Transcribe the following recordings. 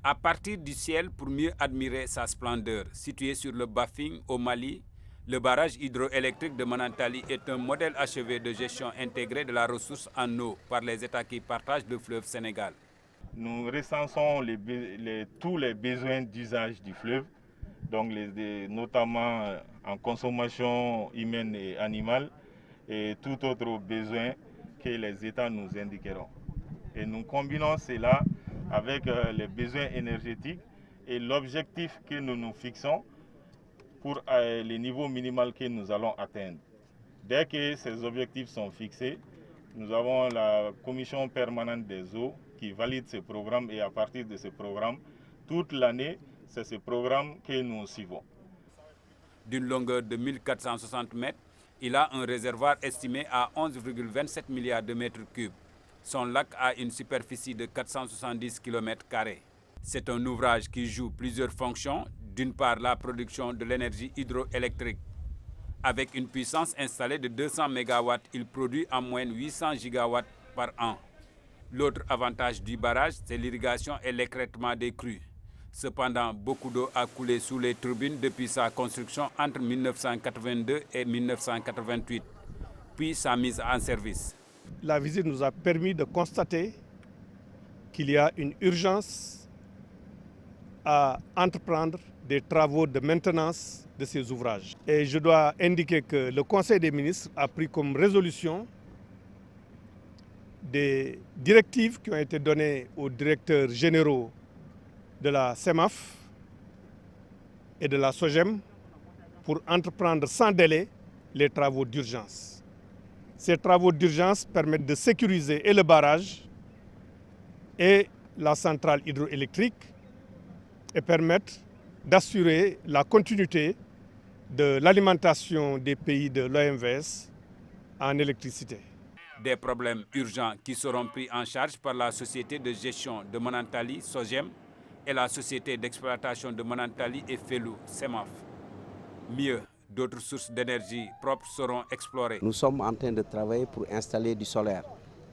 À partir du ciel pour mieux admirer sa splendeur. Situé sur le Bafing au Mali, le barrage hydroélectrique de Manantali est un modèle achevé de gestion intégrée de la ressource en eau par les États qui partagent le fleuve Sénégal. Nous recensons tous les besoins d'usage du fleuve, donc notamment en consommation humaine et animale, et tout autre besoin que les États nous indiqueront. Et nous combinons cela avec les besoins énergétiques et l'objectif que nous nous fixons pour les niveaux minimaux que nous allons atteindre. Dès que ces objectifs sont fixés, nous avons la commission permanente des eaux qui valide ce programme et à partir de ce programme, toute l'année, c'est ce programme que nous suivons. D'une longueur de 1460 mètres, il a un réservoir estimé à 11,27 milliards de mètres cubes. Son lac a une superficie de 470 km². C'est un ouvrage qui joue plusieurs fonctions. D'une part, la production de l'énergie hydroélectrique. Avec une puissance installée de 200 MW, il produit en moyenne 800 GW par an. L'autre avantage du barrage, c'est l'irrigation et l'écrêtement des crues. Cependant, beaucoup d'eau a coulé sous les turbines depuis sa construction entre 1982 et 1988, puis sa mise en service. La visite nous a permis de constater qu'il y a une urgence à entreprendre des travaux de maintenance de ces ouvrages. Et je dois indiquer que le Conseil des ministres a pris comme résolution des directives qui ont été données aux directeurs généraux de la CEMAF et de la SOGEM pour entreprendre sans délai les travaux d'urgence. Ces travaux d'urgence permettent de sécuriser et le barrage et la centrale hydroélectrique et permettent d'assurer la continuité de l'alimentation des pays de l'OMVS en électricité. Des problèmes urgents qui seront pris en charge par la société de gestion de Manantali, SOGEM, et la société d'exploitation de Manantali et Felou, CEMAF. Mieux, d'autres sources d'énergie propres seront explorées. Nous sommes en train de travailler pour installer du solaire,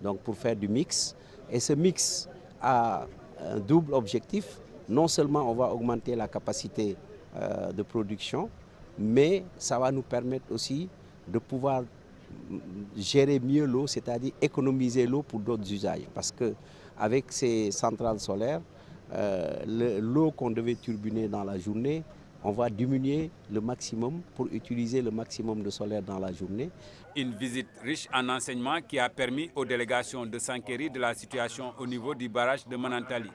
donc pour faire du mix. Et ce mix a un double objectif. Non seulement on va augmenter la capacité de production, mais ça va nous permettre aussi de pouvoir gérer mieux l'eau, c'est-à-dire économiser l'eau pour d'autres usages. Parce qu'avec ces centrales solaires, l'eau qu'on devait turbiner dans la journée, on va diminuer le maximum pour utiliser le maximum de solaire dans la journée. Une visite riche en enseignements qui a permis aux délégations de s'enquérir de la situation au niveau du barrage de Manantali.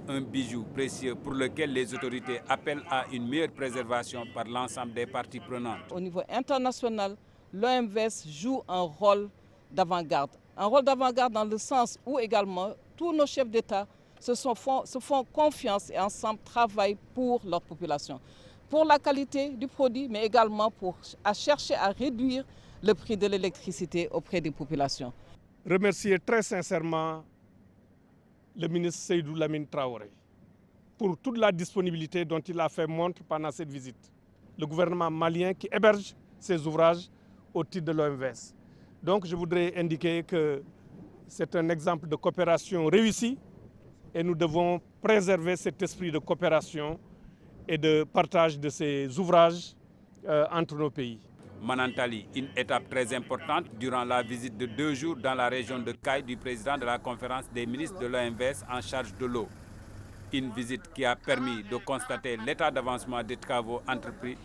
Un bijou précieux pour lequel les autorités appellent à une meilleure préservation par l'ensemble des parties prenantes. Au niveau international, l'OMVS joue un rôle d'avant-garde. Un rôle d'avant-garde dans le sens où également tous nos chefs d'État se font confiance et ensemble travaillent pour leur population. Pour la qualité du produit, mais également à chercher à réduire le prix de l'électricité auprès des populations. Remercier très sincèrement le ministre Seydou Lamine Traoré pour toute la disponibilité dont il a fait montre pendant cette visite. Le gouvernement malien qui héberge ces ouvrages au titre de l'OMVS. Donc je voudrais indiquer que c'est un exemple de coopération réussie et nous devons préserver cet esprit de coopération et de partage de ces ouvrages entre nos pays. Manantali, une étape très importante durant la visite de 2 jours dans la région de Caille du président de la conférence des ministres de l'OMVS en charge de l'eau. Une visite qui a permis de constater l'état d'avancement des travaux entrepris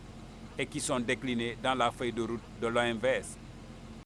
et qui sont déclinés dans la feuille de route de l'OMVS.